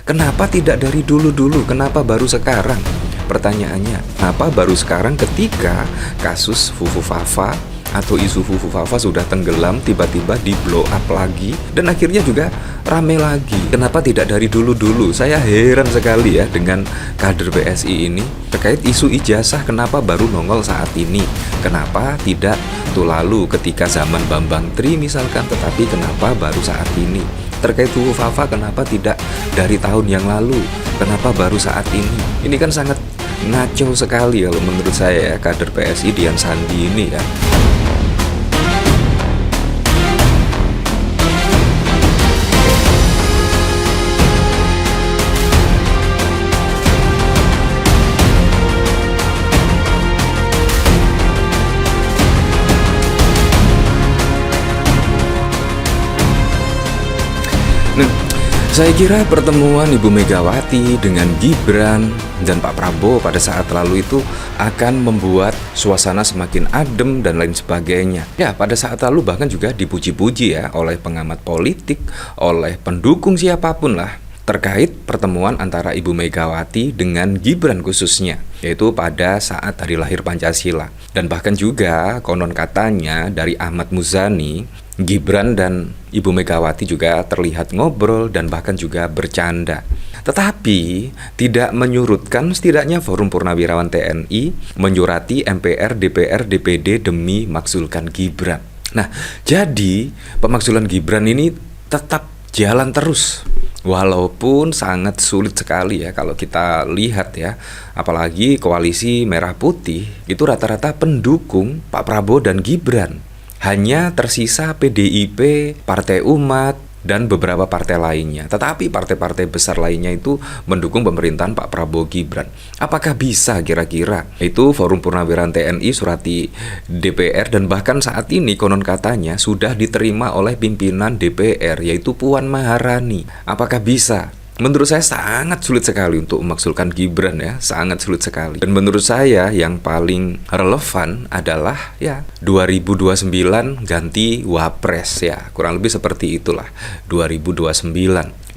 Kenapa tidak dari dulu-dulu? Kenapa baru sekarang? Pertanyaannya, kenapa baru sekarang ketika kasus Fufu Fafa atau isu Fufu Fafa sudah tenggelam, tiba-tiba di blow up lagi dan akhirnya juga rame lagi? Kenapa tidak dari dulu-dulu? Saya heran sekali ya dengan kader PSI ini terkait isu ijazah. Kenapa baru nongol saat ini? Kenapa tidak waktu lalu ketika zaman Bambang Tri misalkan, tetapi kenapa baru saat ini? Terkait Fufu Fafa, kenapa tidak dari tahun yang lalu? Kenapa baru saat ini? Ini kan sangat ngaco sekali kalau menurut saya ya, kader PSI Dian Sandi ini ya. Nah, saya kira pertemuan Ibu Megawati dengan Gibran dan Pak Prabowo pada saat lalu itu akan membuat suasana semakin adem dan lain sebagainya. Ya, pada saat lalu bahkan juga dipuji-puji ya oleh pengamat politik, oleh pendukung siapapun lah, terkait pertemuan antara Ibu Megawati dengan Gibran khususnya, yaitu pada saat hari lahir Pancasila. Dan bahkan juga konon katanya dari Ahmad Muzani, Gibran dan Ibu Megawati juga terlihat ngobrol dan bahkan juga bercanda. Tetapi tidak menyurutkan setidaknya Forum Purnawirawan TNI menyurati MPR, DPR, DPD demi maksulkan Gibran. Nah, jadi pemaksulan Gibran ini tetap jalan terus. Walaupun sangat sulit sekali ya kalau kita lihat ya, apalagi koalisi Merah Putih itu rata-rata pendukung Pak Prabowo dan Gibran. Hanya tersisa PDIP, Partai Umat, dan beberapa partai lainnya. Tetapi partai-partai besar lainnya itu mendukung pemerintahan Pak Prabowo Gibran. Apakah bisa kira-kira? Itu Forum Purnawirawan TNI surati DPR dan bahkan saat ini konon katanya sudah diterima oleh pimpinan DPR yaitu Puan Maharani. Apakah bisa? Menurut saya sangat sulit sekali untuk memaksulkan Gibran ya, sangat sulit sekali. Dan menurut saya yang paling relevan adalah ya 2029 ganti Wapres ya, kurang lebih seperti itulah 2029.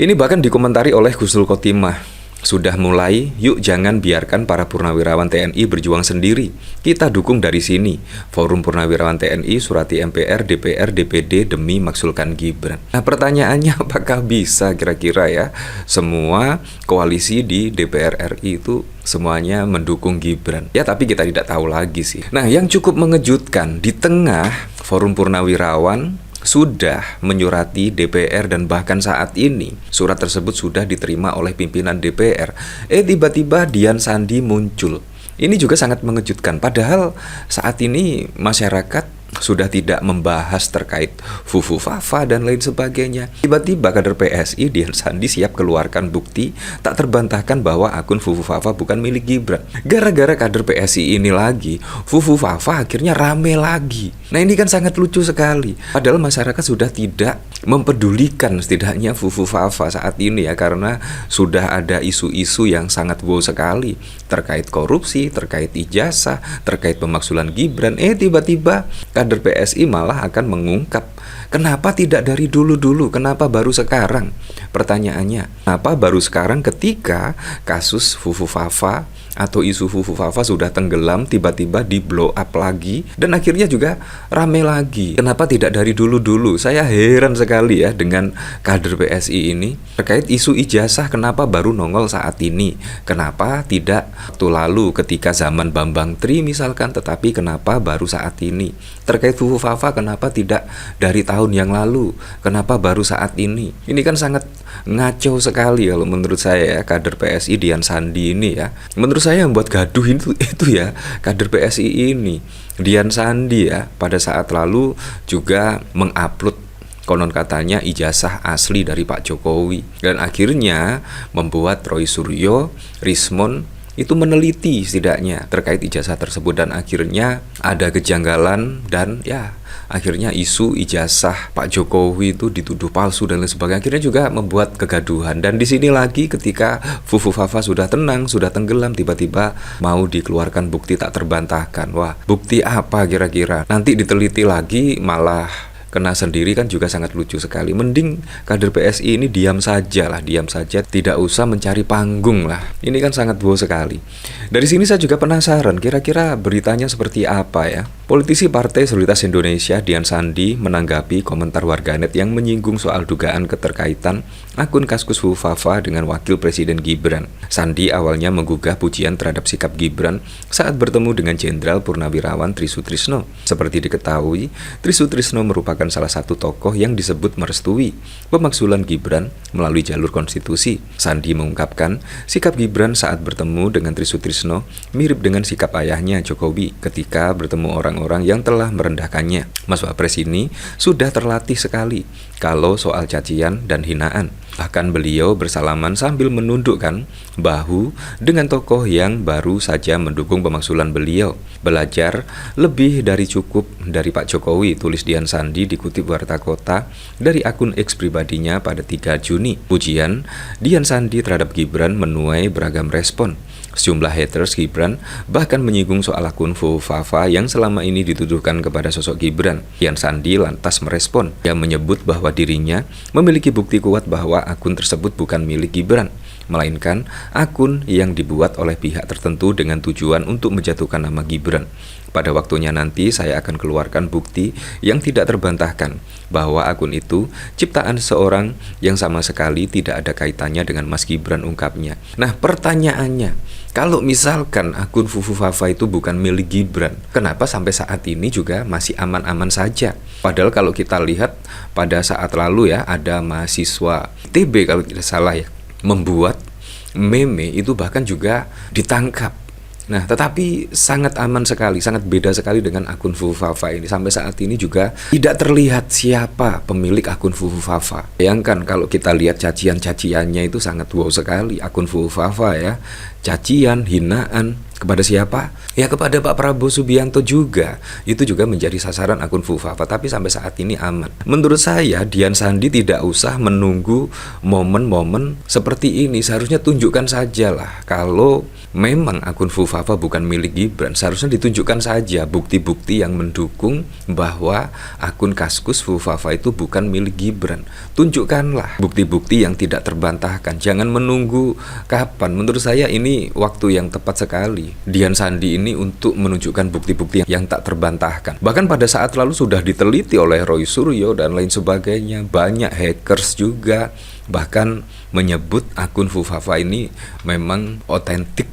Ini bahkan dikomentari oleh Husnul Khotimah. Sudah mulai, yuk jangan biarkan para purnawirawan TNI berjuang sendiri. Kita dukung dari sini. Forum Purnawirawan TNI surati MPR, DPR, DPD demi maksulkan Gibran. Nah, pertanyaannya apakah bisa kira-kira ya semua koalisi di DPR RI itu semuanya mendukung Gibran? Ya, tapi kita tidak tahu lagi sih. Nah, yang cukup mengejutkan di tengah Forum Purnawirawan sudah menyurati DPR dan bahkan saat ini surat tersebut sudah diterima oleh pimpinan DPR. Tiba-tiba Dian Sandi muncul. Ini juga sangat mengejutkan. Padahal saat ini masyarakat sudah tidak membahas terkait Fufu Fafa dan lain sebagainya. Tiba-tiba kader PSI Dian Sandi siap keluarkan bukti tak terbantahkan bahwa akun Fufu Fafa bukan milik Gibran. Gara-gara kader PSI ini lagi, Fufu Fafa akhirnya rame lagi. Nah, ini kan sangat lucu sekali. Padahal masyarakat sudah tidak mempedulikan setidaknya Fufu Fafa saat ini ya, karena sudah ada isu-isu yang sangat wow sekali terkait korupsi, terkait ijazah, terkait pemaksulan Gibran. Tiba-tiba kader PSI malah akan mengungkap kenapa tidak dari dulu-dulu, kenapa baru sekarang? Pertanyaannya, kenapa baru sekarang ketika kasus Fufu Fafa atau isu Fufu Fafa sudah tenggelam, tiba-tiba di blow up lagi dan akhirnya juga rame lagi? Kenapa tidak dari dulu-dulu? Saya heran sekali ya dengan kader PSI ini terkait isu ijazah. Kenapa baru nongol saat ini? Kenapa tidak waktu lalu ketika zaman Bambang Tri misalkan, tetapi kenapa baru saat ini? Terkait Fufu Fafa, kenapa tidak dari tahun yang lalu? Kenapa baru saat ini? Ini kan sangat ngaco sekali kalau menurut saya ya, kader PSI Dian Sandi ini ya. Menurut saya yang buat gaduh itu ya kader PSI ini. Dian Sandi ya pada saat lalu juga mengupload konon katanya ijazah asli dari Pak Jokowi dan akhirnya membuat Roy Suryo, Rismon itu meneliti setidaknya terkait ijazah tersebut dan akhirnya ada kejanggalan dan ya akhirnya isu ijazah Pak Jokowi itu dituduh palsu dan lain sebagainya, akhirnya juga membuat kegaduhan. Dan di sini lagi ketika Fufu Fafa sudah tenang, sudah tenggelam, tiba-tiba mau dikeluarkan bukti tak terbantahkan. Wah, bukti apa kira-kira? Nanti diteliti lagi malah kena sendiri kan juga sangat lucu sekali. Mending kader PSI ini diam saja lah, diam saja, tidak usah mencari panggung lah. Ini kan sangat wow sekali. Dari sini saya juga penasaran, kira-kira beritanya seperti apa ya? Politisi Partai Solidaritas Indonesia Dian Sandi menanggapi komentar warganet yang menyinggung soal dugaan keterkaitan akun Kaskus Fufafa dengan Wakil Presiden Gibran. Sandi awalnya menggugah pujian terhadap sikap Gibran saat bertemu dengan Jenderal Purnawirawan Trisutrisno. Seperti diketahui, Trisutrisno merupakan salah satu tokoh yang disebut merestui pemakzulan Gibran melalui jalur konstitusi. Sandi mengungkapkan sikap Gibran saat bertemu dengan Trisutrisno mirip dengan sikap ayahnya Jokowi ketika bertemu orang yang telah merendahkannya. Mas Wapres ini sudah terlatih sekali kalau soal cacian dan hinaan. Bahkan beliau bersalaman sambil menundukkan bahu dengan tokoh yang baru saja mendukung pemakzulan beliau. Belajar lebih dari cukup dari Pak Jokowi, tulis Dian Sandi dikutip Warta Kota dari akun X pribadinya pada 3 Juni. Pujian Dian Sandi terhadap Gibran menuai beragam respon. Sejumlah haters Gibran bahkan menyinggung soal akun Fufafa yang selama ini dituduhkan kepada sosok Gibran. Dian Sandi lantas merespon. Dia menyebut bahwa dirinya memiliki bukti kuat bahwa akun tersebut bukan milik Gibran, melainkan akun yang dibuat oleh pihak tertentu dengan tujuan untuk menjatuhkan nama Gibran. Pada waktunya nanti saya akan keluarkan bukti yang tidak terbantahkan bahwa akun itu ciptaan seorang yang sama sekali tidak ada kaitannya dengan Mas Gibran, ungkapnya. Nah, pertanyaannya, kalau misalkan akun Fufafa itu bukan milik Gibran, kenapa sampai saat ini juga masih aman-aman saja? Padahal kalau kita lihat pada saat lalu ya, ada mahasiswa ITB kalau tidak salah ya, membuat meme itu bahkan juga ditangkap. Nah, tetapi sangat aman sekali, sangat beda sekali dengan akun Fufafa ini. Sampai saat ini juga tidak terlihat siapa pemilik akun Fufafa. Bayangkan kalau kita lihat cacian-caciannya itu sangat wow sekali akun Fufafa ya. Cacian, hinaan kepada siapa? Ya kepada Pak Prabowo Subianto juga. Itu juga menjadi sasaran akun Fufafa, tapi sampai saat ini aman. Menurut saya Dian Sandi tidak usah menunggu momen-momen seperti ini. Seharusnya tunjukkan sajalah kalau memang akun Fufafa bukan milik Gibran. Seharusnya ditunjukkan saja bukti-bukti yang mendukung bahwa akun Kaskus Fufafa itu bukan milik Gibran. Tunjukkanlah bukti-bukti yang tidak terbantahkan. Jangan menunggu kapan. Menurut saya ini waktu yang tepat sekali Dian Sandi ini untuk menunjukkan bukti-bukti yang tak terbantahkan. Bahkan pada saat lalu sudah diteliti oleh Roy Suryo dan lain sebagainya. Banyak hackers juga bahkan menyebut akun Fufafa ini memang otentik.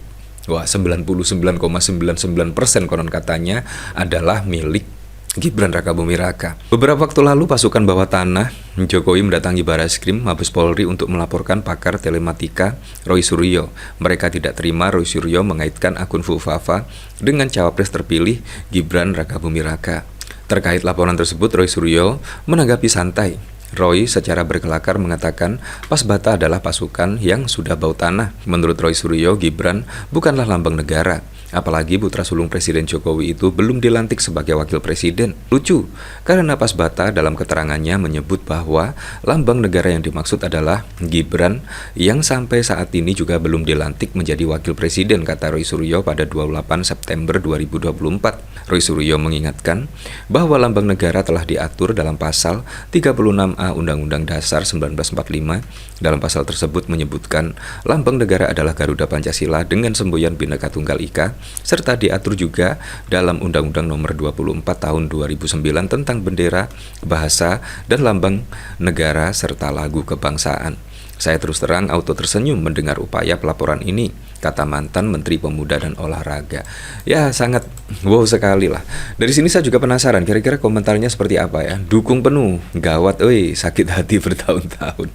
Wah, 99,99% konon katanya adalah milik Gibran Rakabuming Raka. Beberapa waktu lalu pasukan bawah tanah Jokowi mendatangi Barreskrim Mabes Polri untuk melaporkan pakar telematika Roy Suryo. Mereka tidak terima Roy Suryo mengaitkan akun Fufafa dengan cawapres terpilih Gibran Rakabuming Raka. Terkait laporan tersebut, Roy Suryo menanggapi santai. Roy secara berkelakar mengatakan Pasbata adalah pasukan yang sudah bau tanah. Menurut Roy Suryo, Gibran bukanlah lambang negara. Apalagi putra sulung Presiden Jokowi itu belum dilantik sebagai wakil presiden. Lucu, karena Pasbata dalam keterangannya menyebut bahwa lambang negara yang dimaksud adalah Gibran yang sampai saat ini juga belum dilantik menjadi wakil presiden, kata Roy Suryo pada 28 September 2024. Roy Suryo mengingatkan bahwa lambang negara telah diatur dalam pasal 36A Undang-Undang Dasar 1945. Dalam pasal tersebut menyebutkan lambang negara adalah Garuda Pancasila dengan semboyan Bhinneka Tunggal Ika, serta diatur juga dalam Undang-Undang Nomor 24 Tahun 2009 tentang bendera, bahasa, dan lambang negara serta lagu kebangsaan. Saya terus terang auto tersenyum mendengar upaya pelaporan ini, kata mantan Menteri Pemuda dan Olahraga. Ya, sangat wow sekali lah. Dari sini saya juga penasaran, kira-kira komentarnya seperti apa ya? Dukung penuh, gawat, sakit hati bertahun-tahun.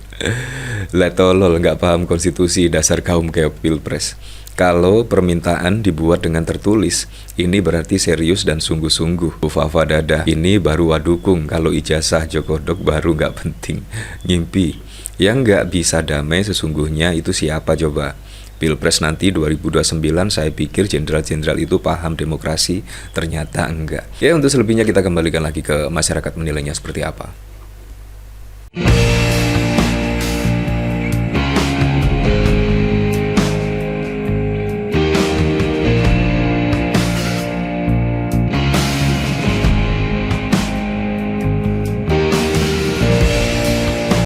Lah tolol, nggak paham konstitusi, dasar kaum kayak pilpres. Kalau permintaan dibuat dengan tertulis, ini berarti serius dan sungguh-sungguh. Fufafa dada, ini baru wadukung. Kalau ijazah jokodok baru nggak penting. Ngimpi. Yang nggak bisa damai sesungguhnya itu siapa coba? Pilpres nanti 2029 saya pikir jenderal-jenderal itu paham demokrasi, ternyata enggak. Ya, untuk selebihnya kita kembalikan lagi ke masyarakat menilainya seperti apa.